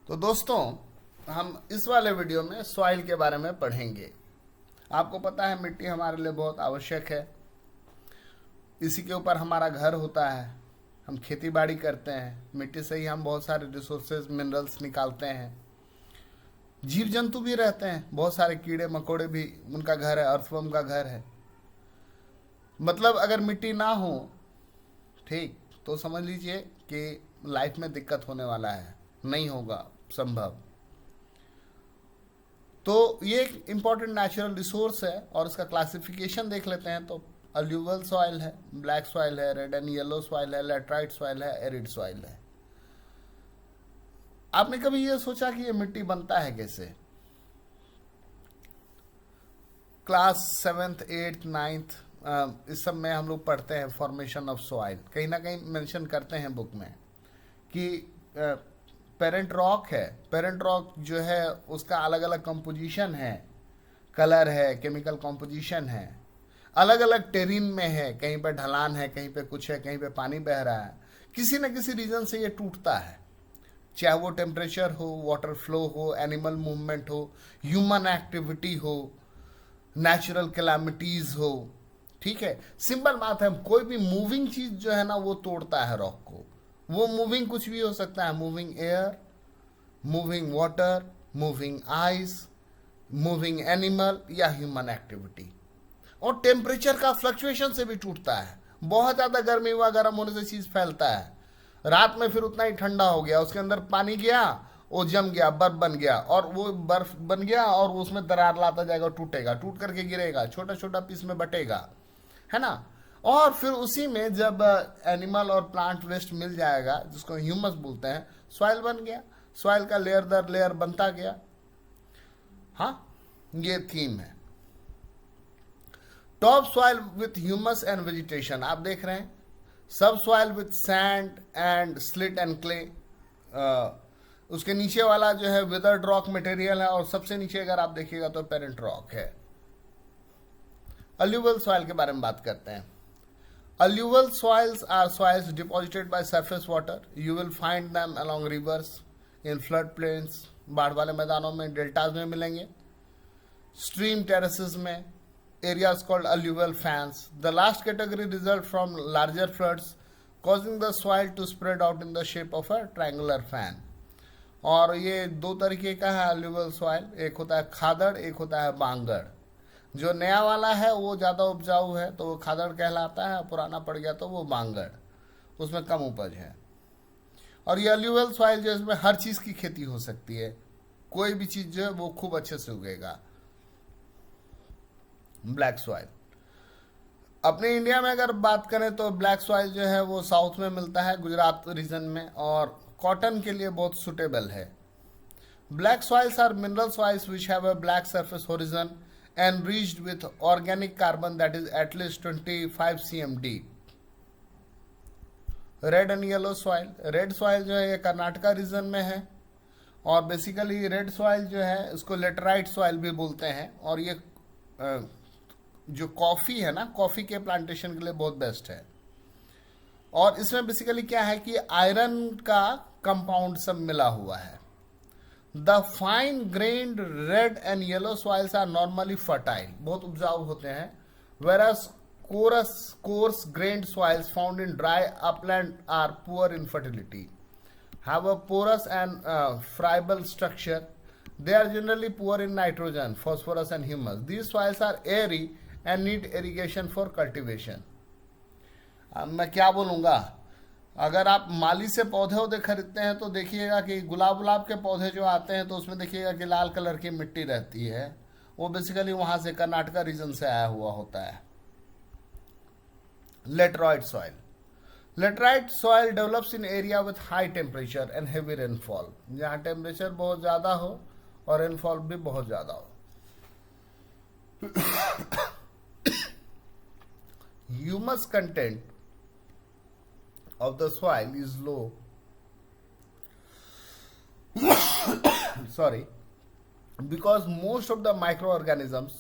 तो दोस्तों, हम इस वाले वीडियो में सॉइल के बारे में पढ़ेंगे। आपको पता है मिट्टी हमारे लिए बहुत आवश्यक है। इसी के ऊपर हमारा घर होता है, हम खेती बाड़ी करते हैं, मिट्टी से ही हम बहुत सारे रिसोर्सेज मिनरल्स निकालते हैं। जीव जंतु भी रहते हैं, बहुत सारे कीड़े मकोड़े भी, उनका घर है, अर्थवर्म का घर है। मतलब अगर मिट्टी ना हो, ठीक, तो समझ लीजिए कि लाइफ में दिक्कत होने वाला है, नहीं होगा संभव। तो ये एक इम्पॉर्टेंट नेचुरल रिसोर्स है और इसका क्लासिफिकेशन देख लेते हैं। तो अल्यूवल सॉइल है, ब्लैक सॉइल है, रेड एंड येलो सॉइल है, लैटराइट सॉइल है, एरिड सॉइल है। आपने कभी ये सोचा कि ये मिट्टी बनता है कैसे? क्लास 7th 8th 9th इस सब में हम लोग पढ़ते हैं फॉर्मेशन ऑफ सॉइल। कहीं ना कहीं मेंशन करते हैं बुक में कि पेरेंट रॉक है। पेरेंट रॉक जो है उसका अलग अलग कंपोजिशन है, कलर है, केमिकल कंपोजिशन है, अलग अलग टेरिन में है। कहीं पे ढलान है, कहीं पे कुछ है, कहीं पे पानी बह रहा है। किसी न किसी रीजन से ये टूटता है, चाहे वो टेम्परेचर हो, वाटर फ्लो हो, एनिमल मूवमेंट हो, ह्यूमन एक्टिविटी हो, नेचुरल कैलामिटीज हो। ठीक है, सिंपल बात है, कोई भी मूविंग चीज जो है ना वो तोड़ता है रॉक को। वो मूविंग कुछ भी हो सकता है, moving air, moving water, moving ice, moving animal या ह्यूमन एक्टिविटी। और टेम्परेचर का फ्लक्चुएशन से भी टूटता है। बहुत ज्यादा गर्मी हुआ, गर्म होने से चीज फैलता है, रात में फिर उतना ही ठंडा हो गया, उसके अंदर पानी गया, वो जम गया, बर्फ बन गया, और वो बर्फ बन गया और उसमें दरार लाता जाएगा, टूटेगा, टूट करके गिरेगा, छोटा छोटा पीस में बटेगा, है ना। और फिर उसी में जब एनिमल और प्लांट वेस्ट मिल जाएगा, जिसको ह्यूमस बोलते हैं, सॉइल बन गया। सॉइल का लेयर दर लेयर बनता गया। हाँ, ये थीम है। Top soil with humus and vegetation आप देख रहे हैं। सब soil with sand and slit and clay. उसके नीचे वाला जो है विदर्ड रॉक मटेरियल है, और सबसे नीचे अगर आप देखिएगा तो पेरेंट रॉक है। अलूवल सॉइल के बारे में बात करते हैं। Alluvial soils are soils deposited by surface water. You will find them along rivers, in floodplains, बाढ़ वाले मैदानों में, डेल्टाज में मिलेंगे, stream terraces में, areas called alluvial fans. The last category result from larger floods, causing the soil to spread out in the shape of a triangular fan. और ये दो तरीके का है alluvial soil, एक होता है खादड़, एक होता है बांगड़। जो नया वाला है वो ज़्यादा उपजाऊ है तो वो खादड़ कहलाता है, पुराना पड़ गया तो वो बांगड़, उसमें कम उपज है। और ये अल्यूवल सॉइल जो इसमें हर चीज़ की खेती हो सकती है, कोई भी चीज़ जो है वो खूब अच्छे से उगेगा। ब्लैक सॉइल, अपने इंडिया में अगर बात करें तो ब्लैक सॉइल जो है वो साउथ में मिलता है, गुजरात रीजन में, और कॉटन के लिए बहुत सुटेबल है। Black soils are mineral soils which have a black surface horizon enriched with organic carbon that is at least 25 cm deep. Red and yellow soil, red soil जो है ये कर्नाटका रीजन में है, और बेसिकली रेड सॉइल जो है इसको laterite soil भी बोलते हैं। और ये जो कॉफी है ना, कॉफी के प्लांटेशन के लिए बहुत बेस्ट है। और इसमें बेसिकली क्या है कि आयरन का कंपाउंड सब मिला हुआ है। The fine grained red and yellow soils are normally fertile, बहुत उपजाऊ होते हैं, whereas coarse grained soils found in dry upland are poor in fertility, have a porous and friable structure. They are generally poor in nitrogen, phosphorus and humus. These soils are airy and need irrigation for cultivation. मैं क्या बोलूँगा, अगर आप माली से पौधे वौधे खरीदते हैं तो देखिएगा कि गुलाब के पौधे जो आते हैं तो उसमें देखिएगा कि लाल कलर की मिट्टी रहती है, वो बेसिकली वहां से कर्नाटका रीजन से आया हुआ होता है। Laterite soil, laterite soil develops in area with high temperature and heavy rainfall, जहाँ टेम्परेचर बहुत ज़्यादा हो और रेनफॉल भी बहुत ज़्यादा हो। Humus content of the soil is low sorry, because most of the microorganisms,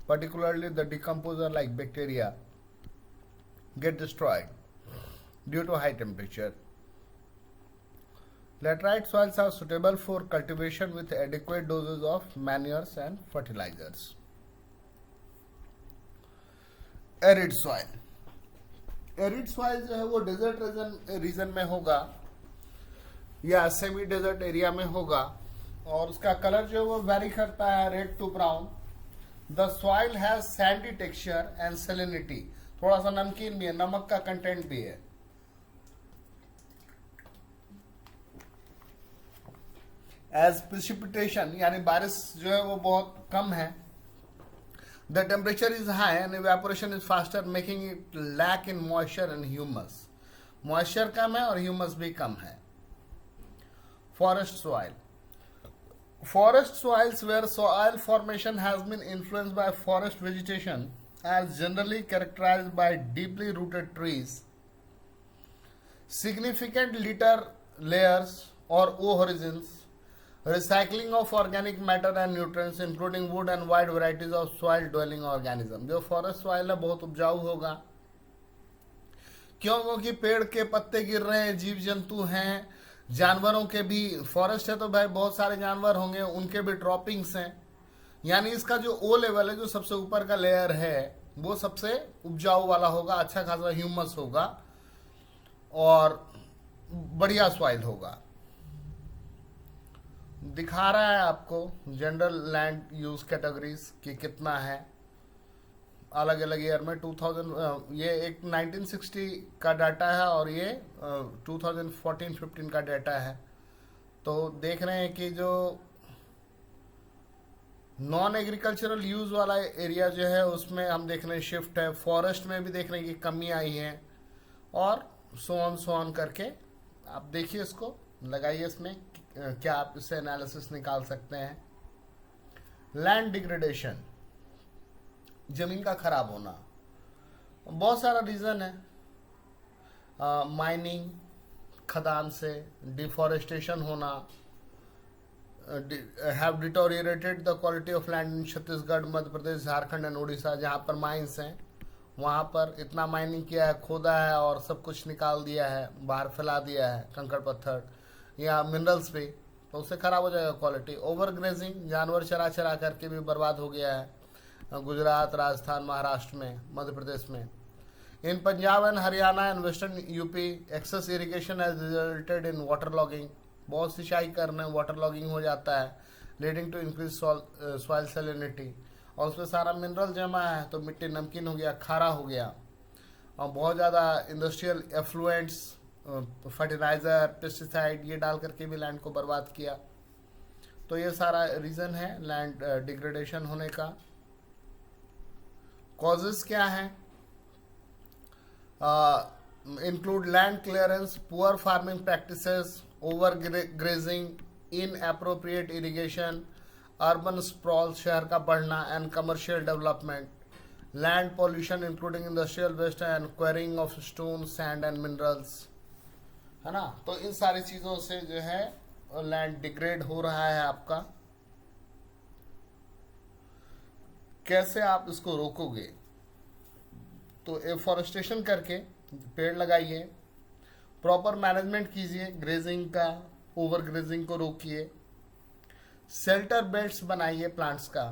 particularly the decomposer like bacteria, get destroyed due to high temperature. Laterite soils are suitable for cultivation with adequate doses of manures and fertilizers. Arid soil. Arid soil जो है वो desert region में होगा या semi desert area में होगा और उसका कलर जो है वो वेरी करता है red to brown. The soil has sandy texture and salinity. थोड़ा सा नमकीन भी है, नमक का कंटेंट भी है. एज प्रिसिपिटेशन यानी बारिश जो है वो बहुत कम है. The temperature is high and evaporation is faster, making it lack in moisture and humus. Moisture कम है और humus भी कम है. Forest soil. Forest soils where soil formation has been influenced by forest vegetation are generally characterized by deeply rooted trees, significant litter layers or O-horizons, recycling of organic matter and nutrients including wood and wide varieties of soil dwelling organism. जो forest soil है बहुत उपजाऊ होगा. क्यों? क्योंकि पेड़ के पत्ते गिर रहे हैं, जीव जंतु हैं, जानवरों के भी. फॉरेस्ट है तो भाई बहुत सारे जानवर होंगे, उनके भी ड्रॉपिंग्स हैं. यानी इसका जो ओ लेवल है, जो सबसे ऊपर का लेयर है, वो सबसे उपजाऊ वाला होगा, अच्छा खासा ह्यूमस होगा और बढ़िया सॉइल होगा. दिखा रहा है आपको जनरल लैंड यूज कैटेगरीज की कितना है अलग अलग ईयर में. 2000 ये एक 1960 का डाटा है और ये 2014-15 का डाटा है. तो देख रहे हैं कि जो नॉन एग्रीकल्चरल यूज वाला एरिया जो है उसमें हम देख रहे हैं शिफ्ट है. फॉरेस्ट में भी देख रहे हैं कि कमी आई है और सो ऑन करके आप देखिए, इसको लगाइए, इसमें क्या आप इससे एनालिसिस निकाल सकते हैं. लैंड डिग्रेडेशन, जमीन का खराब होना, बहुत सारा रीजन है. माइनिंग, खदान से डिफॉरेस्टेशन होना, have deteriorated the quality of land in Chhattisgarh, Madhya Pradesh, Jharkhand and Orissa. जहाँ पर माइंस हैं वहाँ पर इतना माइनिंग किया है, खोदा है और सब कुछ निकाल दिया है, बाहर फैला दिया है कंकड़ पत्थर या मिनरल्स भी, तो उससे खराब हो जाएगा क्वालिटी. ओवर ग्रेजिंग, जानवर चरा चरा करके भी बर्बाद हो गया है गुजरात, राजस्थान, महाराष्ट्र में, मध्य प्रदेश में. In Punjab and Haryana and western UP excess irrigation has resulted in water logging. बहुत सिंचाई करने वाटर लॉगिंग हो जाता है, leading to increase soil salinity. और उसमें सारा मिनरल जमा है तो मिट्टी नमकीन हो गया, खारा हो गया. और बहुत ज़्यादा इंडस्ट्रियल एफ्लुएंट्स, फर्टिलाइजर, पेस्टिसाइड ये डाल करके भी लैंड को बर्बाद किया. तो ये सारा रीजन है लैंड डिग्रेडेशन होने का. कॉजेस क्या है? Include land clearance, poor farming practices, over grazing, inappropriate irrigation, urban sprawl शहर का बढ़ना and commercial development, land pollution including industrial waste and quarrying of stone, sand and minerals, है ना. तो इन सारी चीजों से जो है लैंड डिग्रेड हो रहा है आपका. कैसे आप इसको रोकोगे? तो एफॉरेस्टेशन करके पेड़ लगाइए, प्रॉपर मैनेजमेंट कीजिए, ग्रेजिंग का, ओवर ग्रेजिंग को रोकिए, शेल्टर बेल्ट्स बनाइए प्लांट्स का,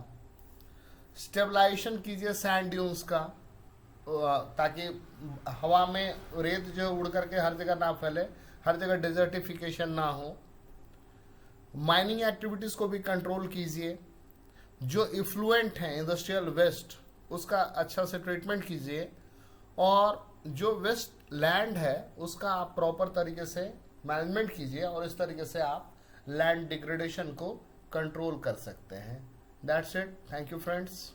स्टेबलाइजेशन कीजिए सैंड ड्यून्स का, ताकि हवा में रेत जो उड़ करके हर जगह ना फैले, हर जगह डेजर्टिफिकेशन ना हो. माइनिंग एक्टिविटीज को भी कंट्रोल कीजिए. जो इफ्लुएंट हैं इंडस्ट्रियल वेस्ट, उसका अच्छा से ट्रीटमेंट कीजिए. और जो वेस्ट लैंड है उसका आप प्रॉपर तरीके से मैनेजमेंट कीजिए और इस तरीके से आप लैंड डिग्रेडेशन को कंट्रोल कर सकते हैं. That's it. Thank you friends.